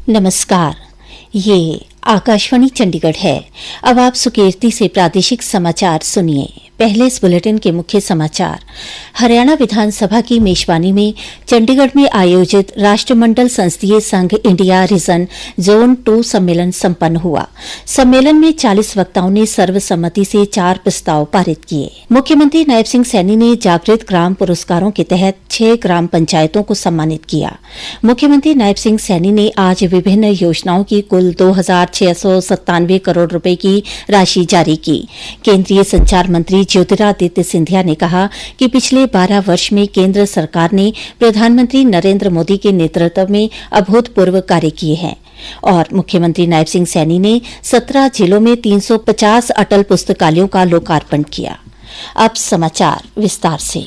नमस्कार, ये आकाशवाणी चंडीगढ़ है। अब आप सुकीर्ति से प्रादेशिक समाचार सुनिए। पहले इस बुलेटिन के मुख्य समाचार। हरियाणा विधानसभा की मेजबानी में चंडीगढ़ में आयोजित राष्ट्रमंडल संसदीय संघ इंडिया रीजन जोन 2 सम्मेलन संपन्न हुआ। सम्मेलन में 40 वक्ताओं ने सर्वसम्मति से 4 प्रस्ताव पारित किए। मुख्यमंत्री नायब सिंह सैनी ने जागृत ग्राम पुरस्कारों के तहत 6 ग्राम पंचायतों को सम्मानित किया। मुख्यमंत्री नायब सिंह सैनी ने आज विभिन्न योजनाओं की कुल 2,697 करोड़ रुपए की राशि जारी की। केंद्रीय संचार मंत्री ज्योतिरादित्य सिंधिया ने कहा कि पिछले 12 वर्ष में केंद्र सरकार ने प्रधानमंत्री नरेंद्र मोदी के नेतृत्व में अभूतपूर्व कार्य किए हैं। और मुख्यमंत्री नायब सिंह सैनी ने 17 जिलों में 350 अटल पुस्तकालयों का लोकार्पण किया। अब समाचार विस्तार से।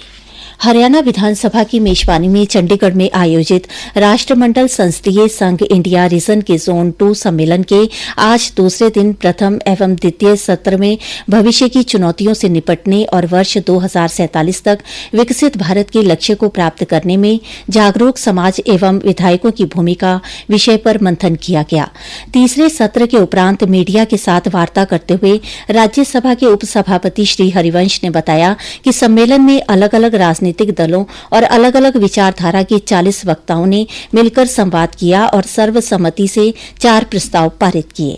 हरियाणा विधानसभा की मेजबानी में चंडीगढ़ में आयोजित राष्ट्रमंडल संसदीय संघ इंडिया रीजन के जोन 2 सम्मेलन के आज दूसरे दिन प्रथम एवं द्वितीय सत्र में भविष्य की चुनौतियों से निपटने और वर्ष 2047 तक विकसित भारत के लक्ष्य को प्राप्त करने में जागरूक समाज एवं विधायकों की भूमिका विषय पर मंथन किया गया। तीसरे सत्र के उपरांत मीडिया के साथ वार्ता करते हुए राज्यसभा के उपसभापति श्री हरिवंश ने बताया कि सम्मेलन में अलग अलग राजनीतिक दलों और अलग अलग विचारधारा के 40 वक्ताओं ने मिलकर संवाद किया और सर्वसम्मति से 4 प्रस्ताव पारित किए।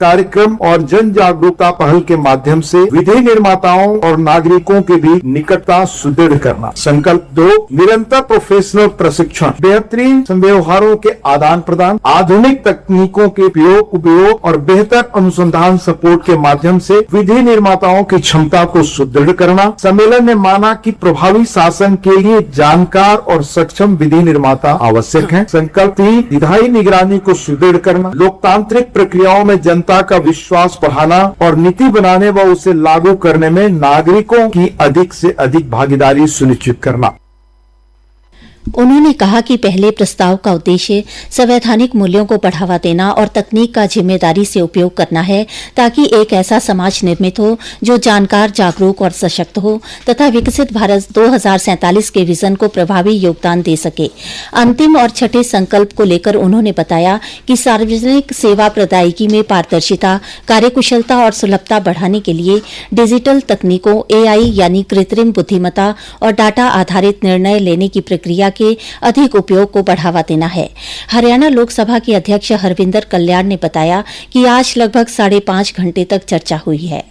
कार्यक्रम और जन जागरूकता पहल के माध्यम से विधि निर्माताओं और नागरिकों के बीच निकटता सुदृढ़ करना। संकल्प 2, निरंतर प्रोफेशनल प्रशिक्षण, बेहतरीन व्यवहारों के आदान प्रदान, आधुनिक तकनीकों के उपयोग और बेहतर अनुसंधान सपोर्ट के माध्यम से विधि निर्माताओं की क्षमता को सुदृढ़ करना। सम्मेलन ने माना कि प्रभावी शासन के लिए जानकार और सक्षम विधि निर्माता आवश्यक है। संकल्प 3, विधायी निगरानी को सुदृढ़ करना, लोकतांत्रिक प्रक्रियाओं में जनता का विश्वास बढ़ाना और नीति बनाने व उसे लागू करने में नागरिकों की अधिक से अधिक भागीदारी सुनिश्चित करना। उन्होंने कहा कि पहले प्रस्ताव का उद्देश्य संवैधानिक मूल्यों को बढ़ावा देना और तकनीक का जिम्मेदारी से उपयोग करना है ताकि एक ऐसा समाज निर्मित हो जो जानकार, जागरूक और सशक्त हो तथा विकसित भारत 2047 के विजन को प्रभावी योगदान दे सके। अंतिम और छठे संकल्प को लेकर उन्होंने बताया कि सार्वजनिक सेवा प्रदायगी में पारदर्शिता, कार्यकुशलता और सुलभता बढ़ाने के लिए डिजिटल तकनीकों, AI यानी कृत्रिम बुद्धिमत्ता और डाटा आधारित निर्णय लेने की प्रक्रिया के अधिक उपयोग को बढ़ावा देना है। हरियाणा लोकसभा के अध्यक्ष हरविंदर कल्याण ने बताया कि आज लगभग 5.5 घंटे तक चर्चा हुई है।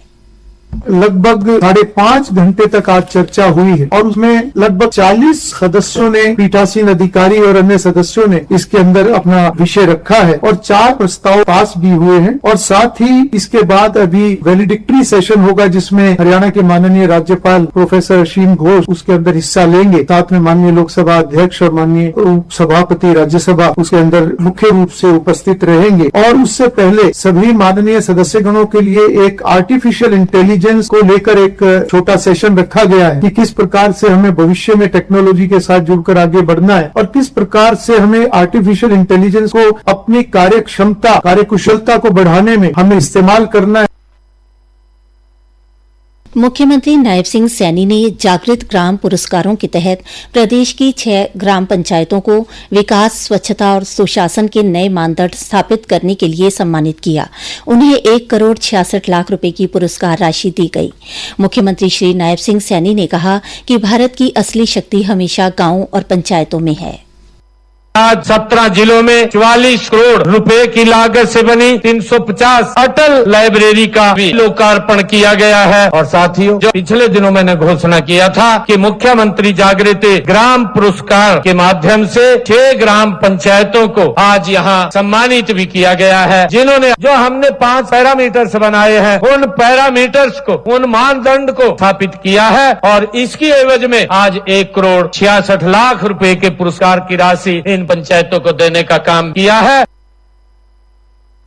लगभग 5.5 घंटे तक आज चर्चा हुई है और उसमें लगभग 40 सदस्यों ने, पीठासीन अधिकारी और अन्य सदस्यों ने इसके अंदर अपना विषय रखा है और 4 प्रस्ताव पास भी हुए हैं। और साथ ही इसके बाद अभी वैलिडिक्टरी सेशन होगा जिसमें हरियाणा के माननीय राज्यपाल प्रोफेसर असीम घोष उसके अंदर हिस्सा लेंगे। साथ में माननीय लोकसभा अध्यक्ष और माननीय उपसभापति राज्यसभा उसके अंदर मुख्य रूप से उपस्थित रहेंगे। और उससे पहले सभी माननीय सदस्यगणों के लिए एक आर्टिफिशियल इंटेलिजेंस को लेकर एक छोटा सेशन रखा गया है कि किस प्रकार से हमें भविष्य में टेक्नोलॉजी के साथ जुड़कर आगे बढ़ना है और किस प्रकार से हमें आर्टिफिशियल इंटेलिजेंस को अपनी कार्य क्षमता, कार्यकुशलता को बढ़ाने में हमें इस्तेमाल करना है। मुख्यमंत्री नायब सिंह सैनी ने जागृत ग्राम पुरस्कारों के तहत प्रदेश की 6 ग्राम पंचायतों को विकास, स्वच्छता और सुशासन के नए मानदंड स्थापित करने के लिए सम्मानित किया। उन्हें 1,66,00,000 रुपए की पुरस्कार राशि दी गई। मुख्यमंत्री श्री नायब सिंह सैनी ने कहा कि भारत की असली शक्ति हमेशा गांवों और पंचायतों में है। आज 17 जिलों में 44 करोड़ रुपए की लागत से बनी 350 अटल लाइब्रेरी का भी लोकार्पण किया गया है। और साथियों, जो पिछले दिनों मैंने घोषणा किया था कि मुख्यमंत्री जागृत ग्राम पुरस्कार के माध्यम से 6 ग्राम पंचायतों को आज यहाँ सम्मानित भी किया गया है, जिन्होंने जो हमने 5 पैरामीटर्स बनाए हैं उन पैरामीटर्स को, उन मानदंड को स्थापित किया है और इसकी एवज में आज 1,66,00,000 रुपए के पुरस्कार की राशि इन पंचायतों को देने का काम किया है।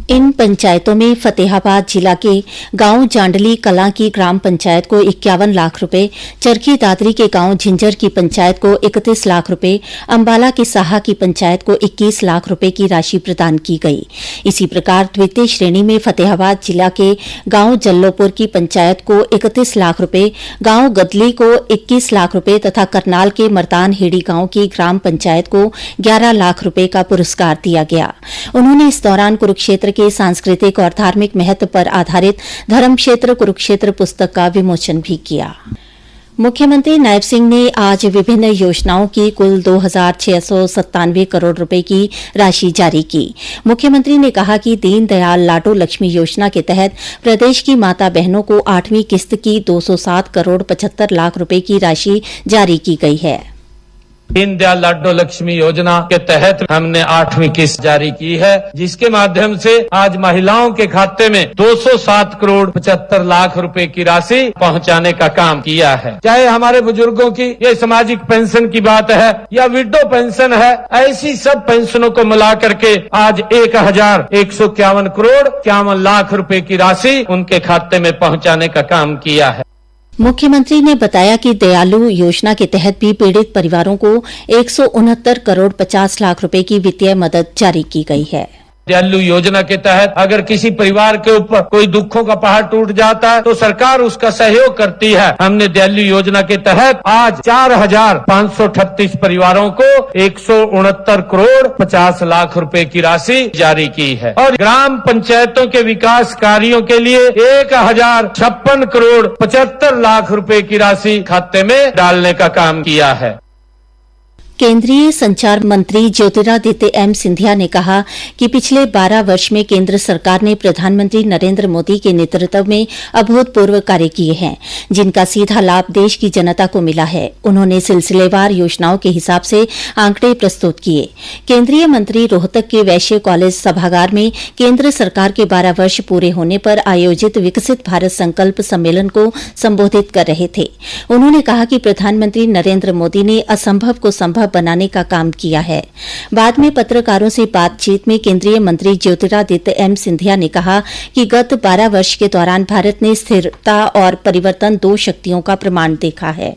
इन पंचायतों में फतेहाबाद जिला के गांव जांडली कलां की ग्राम पंचायत को 51 लाख रुपए, चरखी दादरी के गांव झिंझर की पंचायत को 31 लाख रुपए, अंबाला की साहा की पंचायत को 21 लाख रुपए की राशि प्रदान की गई। इसी प्रकार द्वितीय श्रेणी में फतेहाबाद जिला के गांव जल्लोपुर की पंचायत को 31 लाख रुपए, गांव गदली को 21 लाख रुपए तथा करनाल के मर्तान हेड़ी गांव की ग्राम पंचायत को 11 लाख रुपए का पुरस्कार दिया गया। उन्होंने इस दौरान कुरुक्षेत्र के सांस्कृतिक और धार्मिक महत्व पर आधारित धर्म क्षेत्र कुरुक्षेत्र पुस्तक का विमोचन भी किया। मुख्यमंत्री नायब सिंह ने आज विभिन्न योजनाओं की कुल 2,697 करोड़ रुपए की राशि जारी की। मुख्यमंत्री ने कहा कि दीनदयाल लाडो लक्ष्मी योजना के तहत प्रदेश की माता बहनों को 8वीं किस्त की 207 करोड़ 75 लाख रुपए की राशि जारी की गई है। दीनदयाल लाडो लक्ष्मी योजना के तहत हमने 8वीं किस्त जारी की है, जिसके माध्यम से आज महिलाओं के खाते में 207 करोड़ 75 लाख रुपए की राशि पहुंचाने का काम किया है। चाहे हमारे बुजुर्गों की ये सामाजिक पेंशन की बात है या विडो पेंशन है, ऐसी सब पेंशनों को मिला करके आज 1,151 करोड़ 51 लाख रुपए की राशि उनके खाते में पहुंचाने का काम किया है। मुख्यमंत्री ने बताया कि दयालु योजना के तहत भी पीड़ित परिवारों को 169 करोड़ 50 लाख रुपए की वित्तीय मदद जारी की गई है। दयालु योजना के तहत अगर किसी परिवार के ऊपर कोई दुखों का पहाड़ टूट जाता है तो सरकार उसका सहयोग करती है। हमने दयालु योजना के तहत आज 4,538 परिवारों को 169 करोड़ 50 लाख रुपए की राशि जारी की है और ग्राम पंचायतों के विकास कार्यों के लिए 1,056 करोड़ 75 लाख रुपए की राशि खाते में डालने का काम किया है। केंद्रीय संचार मंत्री ज्योतिरादित्य एम सिंधिया ने कहा कि पिछले 12 वर्ष में केंद्र सरकार ने प्रधानमंत्री नरेंद्र मोदी के नेतृत्व में अभूतपूर्व कार्य किए हैं, जिनका सीधा लाभ देश की जनता को मिला है। उन्होंने सिलसिलेवार योजनाओं के हिसाब से आंकड़े प्रस्तुत किए। केंद्रीय मंत्री रोहतक के वैश्य कॉलेज सभागार में केंद्र सरकार के 12 वर्ष पूरे होने पर आयोजित विकसित भारत संकल्प सम्मेलन को संबोधित कर रहे थे। उन्होंने कहा कि प्रधानमंत्री नरेंद्र मोदी ने असंभव को संभव बनाने का काम किया है। बाद में पत्रकारों से बातचीत में केंद्रीय मंत्री ज्योतिरादित्य एम सिंधिया ने कहा कि गत 12 वर्ष के दौरान भारत ने स्थिरता और परिवर्तन 2 शक्तियों का प्रमाण देखा है।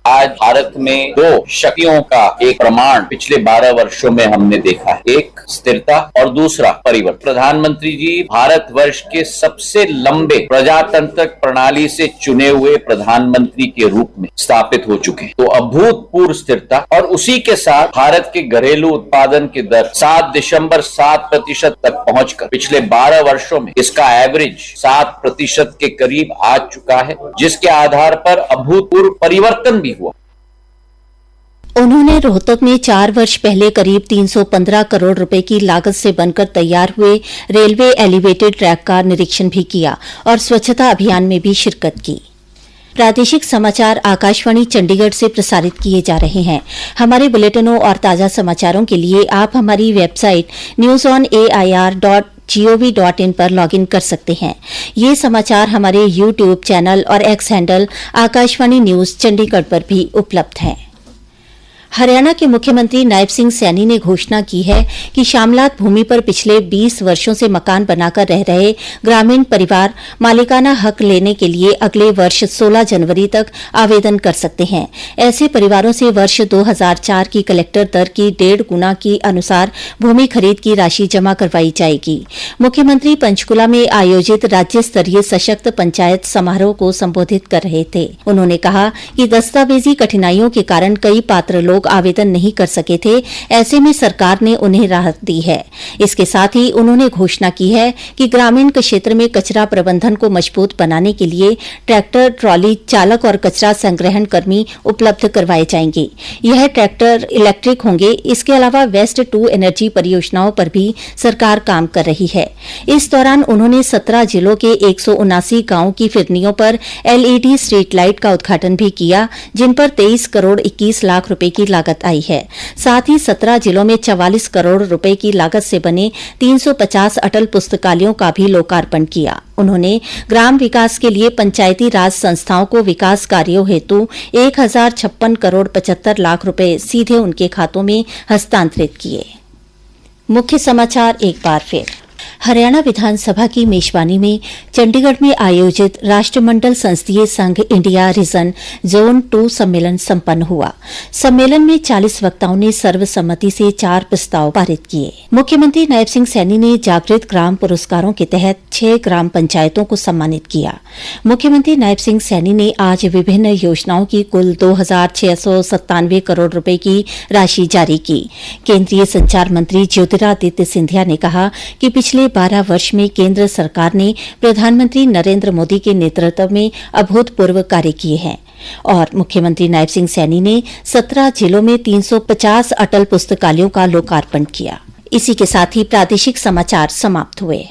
आज भारत में 2 शक्तियों का एक प्रमाण पिछले 12 वर्षों में हमने देखा है, एक स्थिरता और दूसरा परिवर्तन। प्रधानमंत्री जी भारत वर्ष के सबसे लंबे प्रजातांत्रिक प्रणाली से चुने हुए प्रधानमंत्री के रूप में स्थापित हो चुके हैं। तो अभूतपूर्व स्थिरता और उसी के साथ भारत के घरेलू उत्पादन की दर 7.7% तक पहुंचकर पिछले 12 वर्षों में इसका एवरेज 7% के करीब आ चुका है, जिसके आधार पर अभूतपूर्व परिवर्तन भी हुआ। उन्होंने रोहतक में 4 वर्ष पहले करीब 315 करोड़ रुपए की लागत से बनकर तैयार हुए रेलवे एलिवेटेड ट्रैक का निरीक्षण भी किया और स्वच्छता अभियान में भी शिरकत की। प्रादेशिक समाचार आकाशवाणी चंडीगढ़ से प्रसारित किए जा रहे हैं। हमारे बुलेटिनों और ताजा समाचारों के लिए आप हमारी वेबसाइट newsonair.gov.in पर लॉगिन कर सकते हैं। ये समाचार हमारे YouTube चैनल और x handle Akashvani news Chandigarh पर भी उपलब्ध हैं। हरियाणा के मुख्यमंत्री नायब सिंह सैनी ने घोषणा की है कि शामलात भूमि पर पिछले 20 वर्षों से मकान बनाकर रह रहे ग्रामीण परिवार मालिकाना हक लेने के लिए अगले वर्ष 16 जनवरी तक आवेदन कर सकते हैं। ऐसे परिवारों से वर्ष 2004 की कलेक्टर दर की 1.5 गुना के अनुसार भूमि खरीद की राशि जमा करवाई जाएगी। मुख्यमंत्री पंचकुला में आयोजित राज्य स्तरीय सशक्त पंचायत समारोह को संबोधित कर रहे थे। उन्होंने कहा कि दस्तावेजी कठिनाइयों के कारण कई पात्र लोग आवेदन नहीं कर सके थे, ऐसे में सरकार ने उन्हें राहत दी है। इसके साथ ही उन्होंने घोषणा की है कि ग्रामीण क्षेत्र में कचरा प्रबंधन को मजबूत बनाने के लिए ट्रैक्टर, ट्रॉली चालक और कचरा संग्रहण कर्मी उपलब्ध करवाए जाएंगे। यह ट्रैक्टर इलेक्ट्रिक होंगे। इसके अलावा वेस्ट टू एनर्जी परियोजनाओं पर भी सरकार काम कर रही है। इस दौरान उन्होंने 17 जिलों के 179 गांवों की फिरनियों पर LED स्ट्रीट लाइट का उद्घाटन भी किया, जिन पर 23 करोड़ 21 लाख रुपए की लागत आई है। साथ ही 17 जिलों में 44 करोड़ रुपए की लागत से बने 350 अटल पुस्तकालयों का भी लोकार्पण किया। उन्होंने ग्राम विकास के लिए पंचायती राज संस्थाओं को विकास कार्यों हेतु 1,056 करोड़ 75 लाख रुपए सीधे उनके खातों में हस्तांतरित किए। मुख्य समाचार एक बार फिर। हरियाणा विधानसभा की मेजबानी में चंडीगढ़ में आयोजित राष्ट्रमंडल संसदीय संघ इंडिया रीजन जोन 2 सम्मेलन संपन्न हुआ। सम्मेलन में 40 वक्ताओं ने सर्वसम्मति से 4 प्रस्ताव पारित किए। मुख्यमंत्री नायब सिंह सैनी ने जागृत ग्राम पुरस्कारों के तहत 6 ग्राम पंचायतों को सम्मानित किया। मुख्यमंत्री नायब सिंह सैनी ने आज विभिन्न योजनाओं की कुल 2,697 करोड़ रुपए की राशि जारी की। केंद्रीय संचार मंत्री ज्योतिरादित्य सिंधिया ने कहा कि पिछले 12 वर्ष में केंद्र सरकार ने प्रधानमंत्री नरेंद्र मोदी के नेतृत्व में अभूतपूर्व कार्य किए हैं। और मुख्यमंत्री नायब सिंह सैनी ने 17 जिलों में 350 अटल पुस्तकालयों का लोकार्पण किया। इसी के साथ ही प्रादेशिक समाचार समाप्त हुए।